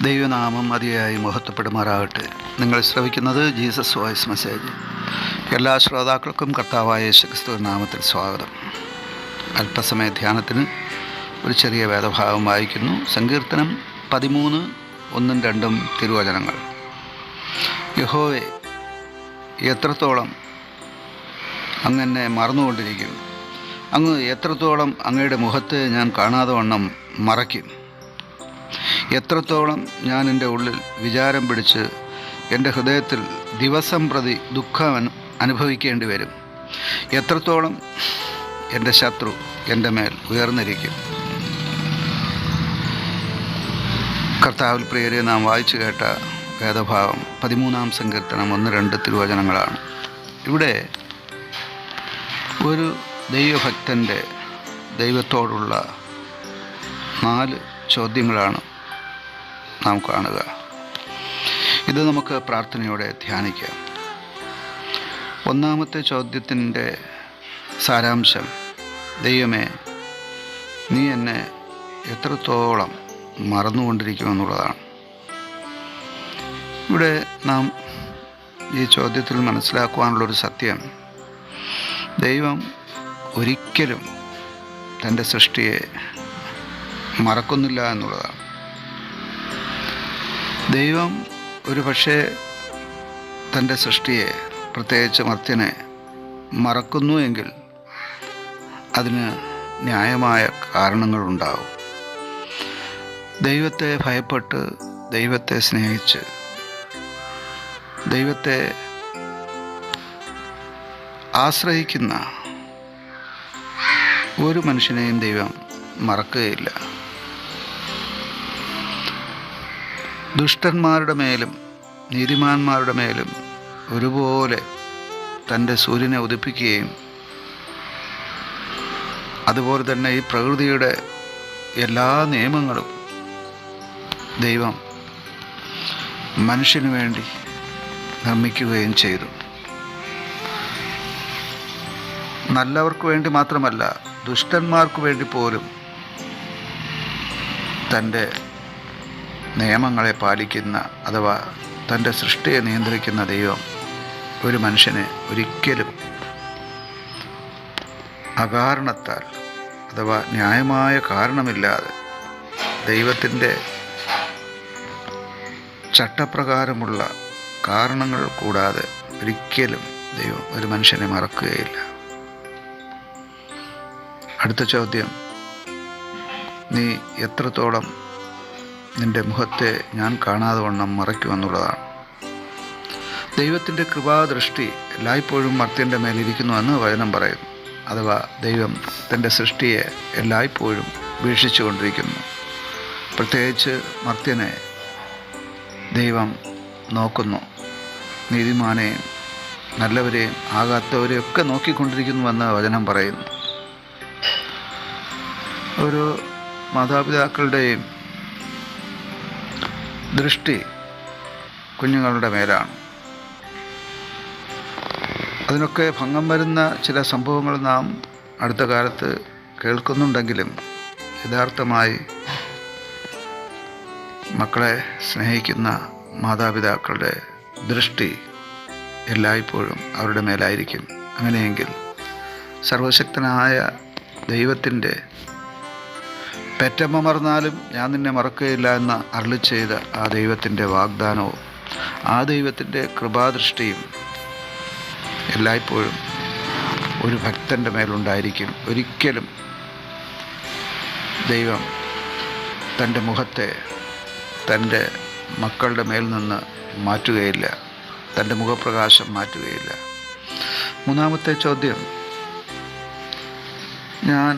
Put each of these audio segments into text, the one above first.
ദൈവനാമം അതിയായി മഹത്വപ്പെടുമാറാകട്ടെ. നിങ്ങൾ ശ്രവിക്കുന്നത് ജീസസ് വോയിസ് മെസ്സേജ്. എല്ലാ ശ്രോതാക്കൾക്കും കർത്താവായ യേശുക്രിസ്തുവിൻ നാമത്തിൽ സ്വാഗതം. അല്പസമയ ധ്യാനത്തിന് ഒരു ചെറിയ വേദഭാഗം വായിക്കുന്നു. സങ്കീർത്തനം 13, 1-2 തിരുവചനങ്ങൾ. യഹോവേ, എത്രത്തോളം അങ്ങെന്നെ മറന്നുകൊണ്ടിരിക്കും? അങ്ങ് എത്രത്തോളം അങ്ങയുടെ മുഖത്തെ ഞാൻ കാണാതെ വണ്ണം മറയ്ക്കും? എത്രത്തോളം ഞാൻ എൻ്റെ ഉള്ളിൽ വിചാരം പിടിച്ച് എൻ്റെ ഹൃദയത്തിൽ ദിവസം പ്രതി ദുഃഖം അനുഭവിക്കേണ്ടി വരും? എത്രത്തോളം എൻ്റെ ശത്രു എൻ്റെ മേൽ ഉയർന്നിരിക്കും? കർത്താവിൽ പ്രിയരെ, നാം വായിച്ചു കേട്ട വേദഭാഗം 13-ാം സങ്കീർത്തനം 1-2 തിരുവചനങ്ങളാണ്. ഇവിടെ ഒരു ദൈവഭക്തൻ്റെ ദൈവത്തോടുള്ള 4 ചോദ്യങ്ങളാണ് നാം കാണുക. ഇത് നമുക്ക് പ്രാർത്ഥനയോടെ ധ്യാനിക്കാം. ഒന്നാമത്തെ ചോദ്യത്തിൻ്റെ സാരാംശം, ദൈവമേ, നീ എന്നെ എത്രത്തോളം മറന്നുകൊണ്ടിരിക്കുമെന്നുള്ളതാണ്. ഇവിടെ നാം ഈ ചോദ്യത്തിൽ മനസ്സിലാക്കുവാനുള്ളൊരു സത്യം, ദൈവം ഒരിക്കലും തൻ്റെ സൃഷ്ടിയെ മറക്കുന്നില്ല എന്നുള്ളതാണ്. ദൈവം ഒരു പക്ഷേ തൻ്റെ സൃഷ്ടിയെ, പ്രത്യേകിച്ച് മർത്യനെ മറക്കുന്നു എങ്കിൽ അതിന് ന്യായമായ കാരണങ്ങളുണ്ടാവും. ദൈവത്തെ ഭയപ്പെട്ട്, ദൈവത്തെ സ്നേഹിച്ച്, ദൈവത്തെ ആശ്രയിക്കുന്ന ഒരു മനുഷ്യനെയും ദൈവം മറക്കുകയില്ല. ദുഷ്ടന്മാരുടെ മേലും നീതിമാന്മാരുടെ മേലും ഒരുപോലെ തൻ്റെ സൂര്യനെ ഉദിപ്പിക്കുകയും അതുപോലെ തന്നെ ഈ പ്രകൃതിയുടെ എല്ലാ നിയമങ്ങളും ദൈവം മനുഷ്യന് വേണ്ടി നിർമ്മിക്കുകയും ചെയ്തു. നല്ലവർക്ക് വേണ്ടി മാത്രമല്ല, ദുഷ്ടന്മാർക്ക് വേണ്ടി പോലും തൻ്റെ നിയമങ്ങളെ പാലിക്കുന്ന, അഥവാ തൻ്റെ സൃഷ്ടിയെ നിയന്ത്രിക്കുന്ന ദൈവം ഒരു മനുഷ്യനെ ഒരിക്കലും അകാരണത്താൽ, അഥവാ ന്യായമായ കാരണമില്ലാതെ, ദൈവത്തിൻ്റെ ചട്ടപ്രകാരമുള്ള കാരണങ്ങൾ കൂടാതെ ഒരിക്കലും ദൈവം ഒരു മനുഷ്യനെ മറക്കുകയില്ല. അടുത്ത ചോദ്യം, നീ എത്രത്തോളം നിൻ്റെ മുഖത്തെ ഞാൻ കാണാതെ വണ്ണം മറയ്ക്കുമെന്നുള്ളതാണ്. ദൈവത്തിൻ്റെ കൃപാദൃഷ്ടി എല്ലായ്പ്പോഴും മർത്യൻ്റെ മേലിരിക്കുന്നുവെന്ന് വചനം പറയുന്നു. അഥവാ ദൈവം തൻ്റെ സൃഷ്ടിയെ എല്ലായ്പ്പോഴും വീക്ഷിച്ചു കൊണ്ടിരിക്കുന്നു. പ്രത്യേകിച്ച് മർത്യനെ ദൈവം നോക്കുന്നു. നീതിമാനെയും നല്ലവരെയും ആകാത്തവരെയൊക്കെ നോക്കിക്കൊണ്ടിരിക്കുന്നുവെന്ന് വചനം പറയുന്നു. ഒരു മാതാപിതാക്കളുടെയും ദൃഷ്ടി കുഞ്ഞുങ്ങളുടെ മേലാണ്. അതിനൊക്കെ ഭംഗം വരുന്ന ചില സംഭവങ്ങൾ നാം അടുത്ത കാലത്ത് കേൾക്കുന്നുണ്ടെങ്കിലും യഥാർത്ഥമായി മക്കളെ സ്നേഹിക്കുന്ന മാതാപിതാക്കളുടെ ദൃഷ്ടി എല്ലായ്പ്പോഴും അവരുടെ മേലായിരിക്കും. അങ്ങനെയെങ്കിൽ സർവശക്തനായ ദൈവത്തിൻ്റെ പെറ്റമ്മ മറന്നാലും ഞാൻ നിന്നെ മറക്കുകയില്ല എന്ന് അരുളി ചെയ്ത ആ ദൈവത്തിൻ്റെ വാഗ്ദാനവും ആ ദൈവത്തിൻ്റെ കൃപാദൃഷ്ടിയും എല്ലായ്പ്പോഴും ഒരു ഭക്തൻ്റെ മേലുണ്ടായിരിക്കും. ഒരിക്കലും ദൈവം തൻ്റെ മുഖത്തെ തൻ്റെ മക്കളുടെ മേൽ നിന്ന് മാറ്റുകയില്ല, തൻ്റെ മുഖപ്രകാശം മാറ്റുകയില്ല. മൂന്നാമത്തെ ചോദ്യം, ഞാൻ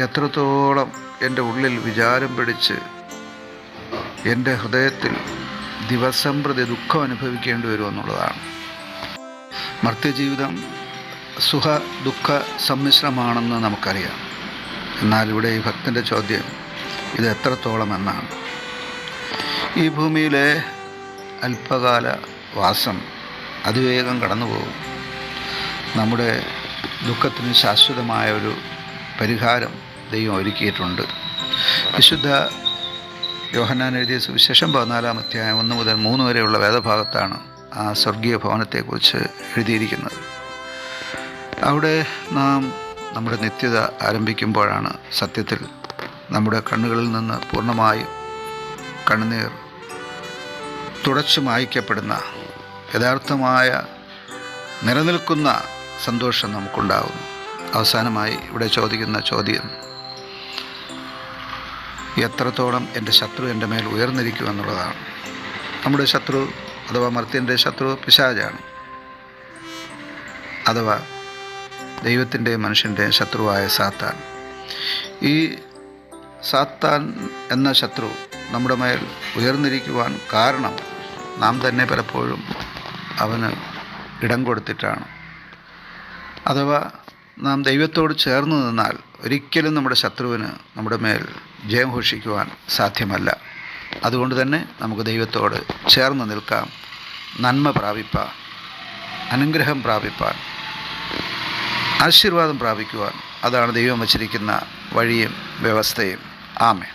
എത്രത്തോളം എൻ്റെ ഉള്ളിൽ വിചാരം പിടിച്ച് എൻ്റെ ഹൃദയത്തിൽ ദിവസം പ്രതി ദുഃഖം അനുഭവിക്കേണ്ടി വരുമെന്നുള്ളതാണ്. മർത്യജീവിതം സുഖ ദുഃഖ സമ്മിശ്രമാണെന്ന് നമുക്കറിയാം. എന്നാൽ ഇവിടെ ഈ ഭക്തൻ്റെ ചോദ്യം, ഇത് എത്രത്തോളം എന്നാണ്. ഈ ഭൂമിയിലെ അല്പകാല വാസം അതിവേഗം കടന്നുപോകും. നമ്മുടെ ദുഃഖത്തിന് ശാശ്വതമായ ഒരു പരിഹാരം ദൈവം ഒരുക്കിയിട്ടുണ്ട്. വിശുദ്ധ യോഹന്നാൻ എഴുതിയ സുവിശേഷം 14-ാം അധ്യായം 1 മുതൽ 3 വരെയുള്ള വേദഭാഗത്താണ് ആ സ്വർഗീയ ഭവനത്തെക്കുറിച്ച് എഴുതിയിരിക്കുന്നത്. അവിടെ നാം നമ്മുടെ നിത്യത ആരംഭിക്കുമ്പോഴാണ് സത്യത്തിൽ നമ്മുടെ കണ്ണുകളിൽ നിന്ന് പൂർണ്ണമായും കണ്ണുനീർ തുടച്ചു മായ്ക്കപ്പെടുന്ന യഥാർത്ഥമായ നിലനിൽക്കുന്ന സന്തോഷം നമുക്കുണ്ടാകുന്നു. അവസാനമായി ഇവിടെ ചോദിക്കുന്ന ചോദ്യം, എത്രത്തോളം എൻ്റെ ശത്രു എൻ്റെ മേൽ ഉയർന്നിരിക്കുമെന്നുള്ളതാണ്. നമ്മുടെ ശത്രു അഥവാ മർത്യൻ്റെ ശത്രു പിശാചാണ്, അഥവാ ദൈവത്തിൻ്റെയും മനുഷ്യൻ്റെയും ശത്രുവായ സാത്താൻ. ഈ സാത്താൻ എന്ന ശത്രു നമ്മുടെ മേൽ ഉയർന്നിരിക്കുവാൻ കാരണം നാം തന്നെ പലപ്പോഴും അവന് ഇടം കൊടുത്തിട്ടാണ്. അഥവാ നാം ദൈവത്തോട് ചേർന്ന് നിന്നാൽ ഒരിക്കലും നമ്മുടെ ശത്രുവിന് നമ്മുടെ മേൽ ജയം ഘോഷിക്കുവാൻ സാധ്യമല്ല. അതുകൊണ്ട് തന്നെ നമുക്ക് ദൈവത്തോട് ചേർന്ന് നിൽക്കാം, നന്മ പ്രാപിപ്പാൻ, അനുഗ്രഹം പ്രാപിപ്പാൻ, ആശീർവാദം പ്രാപിക്കുവാൻ. അതാണ് ദൈവം വച്ചിരിക്കുന്ന വഴിയും വ്യവസ്ഥയും. ആമേൻ.